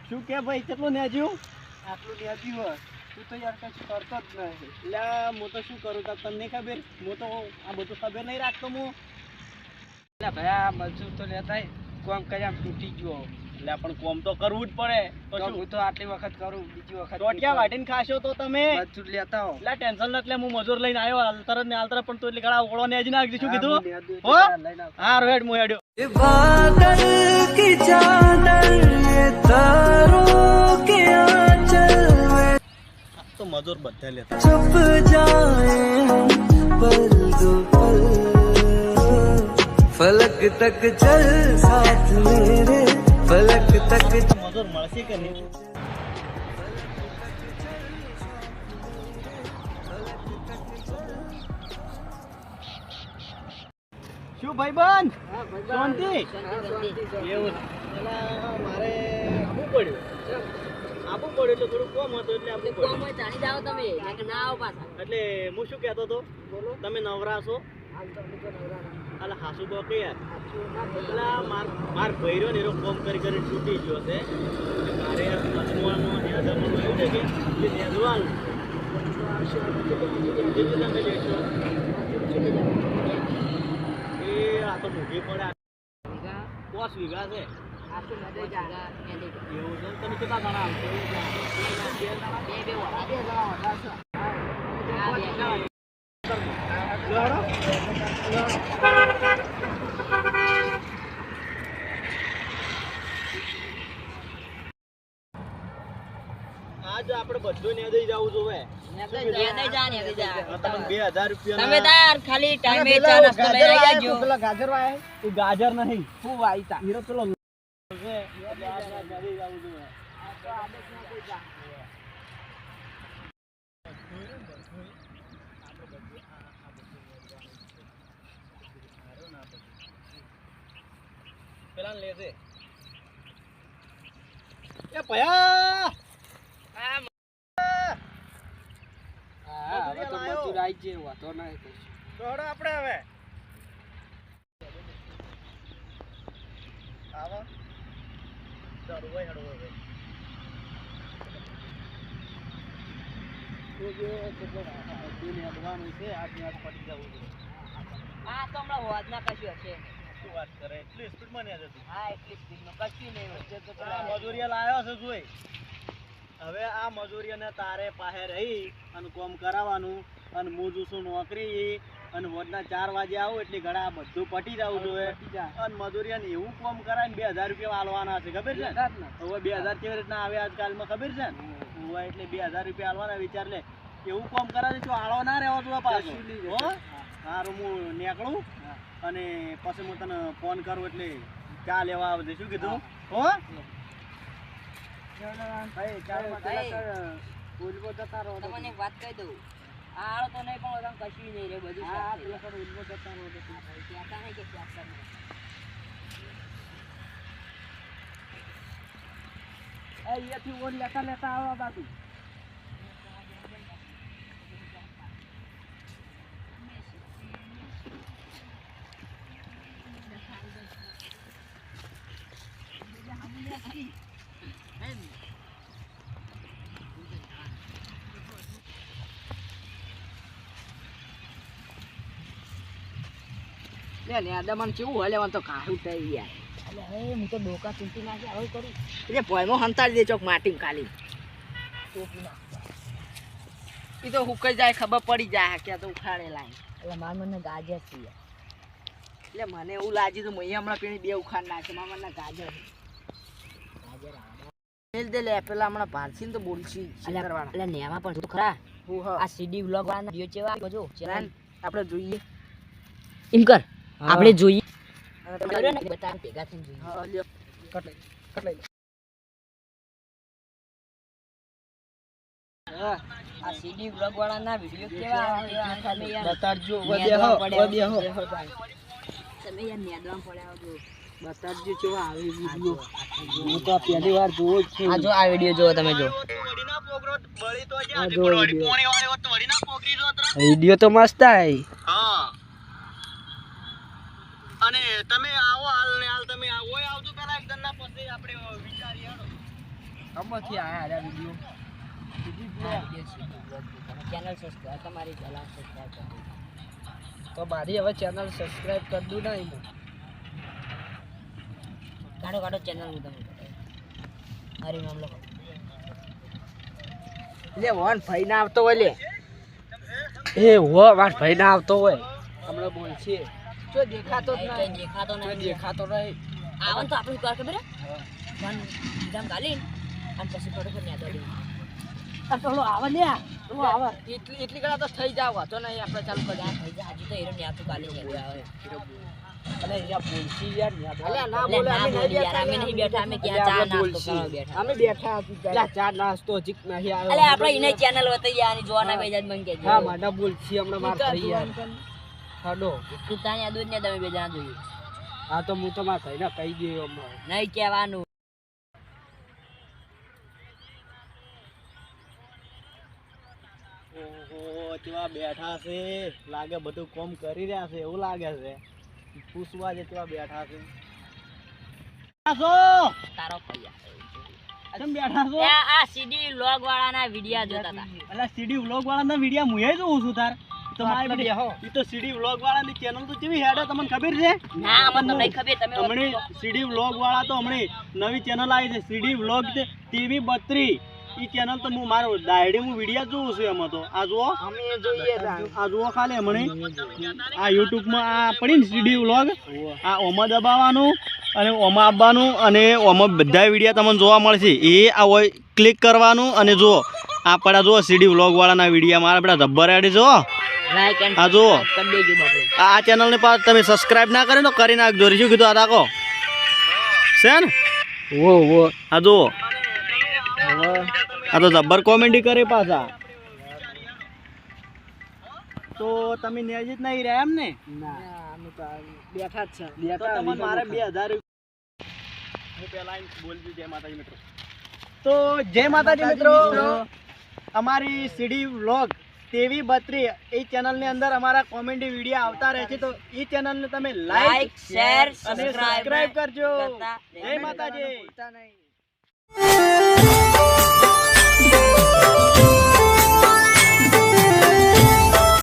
શું કે ભાઈ કેટલું નેજ્યું? આટલું નેજ્યું હોય તું તો યાર કશું કરતો જ નહીં. એટલે હું તો શું કરું તમને નહીં ખબર? હું તો આ બધું ખબર નહીં રાખતો હું. એટલે ભાઈ આ મજૂર તો લેતા કોમ કરી આમ તૂટી ગયો. એટલે પણ કોમ તો કરવું જ પડે. તો તો શું હું તો આટલી વખત કરું, બીજી વખત ટોટિયા વાટીને ખાશો તો તમે? મજૂર લેતા હો. એટલે ટેન્શન ન એટલે હું મજૂર લઈને આવ્યો હાલતર ને હાલતર પણ તો એટલે ઘણા ઓળો નેજી નાખી શું કીધું? હો હા રોહેડ હું હેડ્યો. बादल की चादर ये तारों के आंचल में તો મજૂર બધા લેતા छुप जाए हम पल दो पल फलक तक चल साथ मेरे फलक तक મજૂર મળશે કે નહીં? શું ભાઈબંધ શાંતિ? એવું મારે આપવું પડ્યું એટલે થોડું કોમ હતું એટલે આપવું પડ્યું. એટલે હું શું કહેતો હતો તમે નવરા છો? અલા હાસુ બો કે યાર પેલા માર ભૈરો ને એનો કોમ કરી છૂટી ગયો છે. મારે અજમાવાનું ને અજમાવાનું એવું છે કે નેદવાનું જેટલું તમે લેશો એ આ તો મોટી પડે 5 વીઘા છે. એવું છે તમે કેટલા જણા આજ આપણે બધું ને દઈ જવું જોવે. તમે 2000 રૂપિયા ખાલી ટાઈમે ચા નાસ્તો લઈ આવજો. પેલા ગાજર વાય એ ગાજર નહીં હું વાયતા હીરો પેલો છે એટલે આજ દઈ જવું જોવે. પેલા લેશે એ ભયા હવે તો મજૂર આવી જાય વાતો નહીં કશું. દોડો આપણે હવે આવો ચાલો ભાઈ હડો હવે તો જો કેટલો દૂને અડવાનું છે આજની આજ પડી જવું છે. આ તો હમણાં હોદના કશું હશે. શું વાત કરે એટલી સ્પીડમાં નહીં જતું. હા એટલી સ્પીડમાં કશું નહીં હોય. તો પેલા મજૂરિયા લાવ્યો છે જોઈ. હવે આ મજૂરિયાને તારે પાસે રહી અને કોમ કરાવવાનું અને હું જોશું નોકરી અને રોજના 4 વાગે આવું એટલે ઘણા બધું પટી જવું જોઈએ. અને મજૂરિયાને એવું કોમ કરાવીને 2000 રૂપિયા આલવાના છે ખબર છે ને? હવે 2000 કેવી રીતના આવે આજકાલમાં ખબર છે ને? હવે એટલે 2000 રૂપિયા આલવાના વિચાર લે. એવું કોમ કરાવે તો આળો ના રહેવો જોઈએ પાછો. હો સારું હું નીકળું અને પછી હું તને ફોન કરું એટલે ચા લેવા આવજે. શું કીધું? હો તમને એક વાત કહી દઉં, આ આળો તો નહીં પણ ઓલામાં કશું નહીં રે બધું. કહેતા નહીં કે ક્યાં કરવું. અહીંયાથી ઓન લેતા લેતા આવો બાજુ. લે ને આદામાં કેવું હોય લેવાનું તો કાઢું થઈ ગયા. એટલે હવે હું તો ડોકા ચૂંટી નાખી હવે કરું એટલે ભોયમાં હંતાડી દે ચોક માટી ખાલી એ તો હુકાઈ જાય ખબર પડી જાય કે તો ઉખાડે લાઈ. એટલે મારા મને ગાજર છે એટલે મને એવું લાગ્યું તો મેં હમણાં પેલી 2 ઉખાડ નાખે મારા મને ગાજર ગાજર દે લે પેલા હમણાં ભારસી ને તો બોલશી એટલે નેવા પણ તું ખરા આ સીડી વ્લોગ વાળા વિડિયો ચેવા જો ચેનલ આપણે જોઈએ એમ કર આપણે જોઈએ બતાવ ભેગા થઈને જોઈએ. હા લ્યો કટ લઈ આ સીડી વ્લોગ વાળાના વિડિયો કેવા તમે યાર બતાડજો તમે યાર નેદવામ પડ્યા જો બતાડજો કેવા આવે વિડિયો. હું તો પહેલી વાર જોઉં જ છું. આ જો આ વિડિયો જો તમે જો વિડિયો તો મસ્ત આય. હા અને તમે આવો હાલ ને હાલ તમે આવો આવજો પેલા એક દન્ના પછી આપણે વિચારીએ. આમાંથી આયા આ વિડિયો ચેનલ સબસ્ક્રાઇબ તમારી પહેલા સબસ્ક્રાઇબ કરી તો મારી હવે ચેનલ સબસ્ક્રાઇબ કરી દઉં ને એમાં કાઢો કાઢો ચેનલ હું તમને મારી નામ લખો લે વન ભાઈ ના આવતો હોય લે એ હો વાર ભાઈ ના આવતો હોય હમણાં બોલ છે જો દેખાતો જ કઈ નહીં દેખાતો કોઈ નથી દેખાતો નહીં આવન તો આપણે કર ખબર વન સીધામ ગાલી અને પછી ફટોફટ ન્યા દોડી આ પેલો આવે લે પેલો આવે એટલી કડા તો થઈ જાવ તો નહીં આપણે ચાલુ કરી થઈ જાય હજી તો હીરો ન્યા તો ગાલી ન્યા આવે અને અહીંયા બોલસી યાર અલ્યા ના બોલે અમે નહીં બેઠા અમે ક્યાં ચા નાસ્તો કરવા બેઠા અમે બેઠા હતા ચા નાસ્તો હજી નહીં આવ્યો અલ્યા આપણે ઇને ચેનલ વતઈ યાની જોવાના બેજાજ મન કેજો હા માડા બોલસી હમણાં માર ભાઈ યાર હાડો તું તાને દૂધ ને તમે બે જણા જોયું હા તો હું તો માર ભાઈને કહી દઉં હમણાં નહીં કહેવાનું ઓહો તેવા બેઠા છે લાગે બધું કોમ કરી રહ્યા છે એવું લાગે છે પૂછવા જે તેવા બેઠા છે તારો પૈયા કેમ બેઠા છો આ સીડી વ્લોગ વાળાના વિડિયા જોતા હતા અલા સીડી વ્લોગ વાળાના વિડિયા મુએ જોઉં છું તાર તો મારી બધી ઈ તો સીડી વ્લોગ વાળાની ચેનલ તો કેવી હેડે તમને ખબર છે ના અમને તો નહીં ખબર તમે હમણે સીડી વ્લોગ વાળા તો હમણે નવી ચેનલ આવી છે સીડી વ્લોગ ટીવી 32 ઈ ચેનલ તો હું મારો ડાયડી હું વિડિયા જોઉં છું એમાં તો આ જુઓ અમે જોઈએ આ જુઓ ખાલી હમણે આ YouTube માં આ પડી ને સીડી વ્લોગ આ ઓમાં દબાવવાનું અને ઓમાં આવવાનું અને ઓમાં બધા વિડિયા તમને જોવા મળશે એ આ હોય ક્લિક કરવાનું અને જુઓ આ પડા જુઓ સીડી વ્લોગ વાળાના વિડિયા મારા બેટા જબ્બર એડી જુઓ લાઈક એન્ડ આ જુઓ કરી દેજો બાપુ આ ચેનલને પાસ તમે સબસ્ક્રાઇબ ના કરે તો કરી નાખજો રીજું કીધું આ તાકો છે ને વો વો આ જુઓ આ તો જબ્બર કોમેડી કરે પાછા તો તમે નેજી જ નહીં રહ્યા એમ ને ના અમે તો બેઠા જ છે તો તમને મારે 2000 હું પહેલા બોલજો જય માતાજી મિત્રો તો જય માતાજી મિત્રો અમારી સીડી વ્લોગ ટીવી 32 એ ચેનલની અંદર અમારા કોમેડી વિડીયો આવતા રહે છે તો એ ચેનલને તમે લાઈક શેર અને સબસ્ક્રાઇબ સબસ્ક્રાઇબ કરજો કરતા જય માતાજી નહીં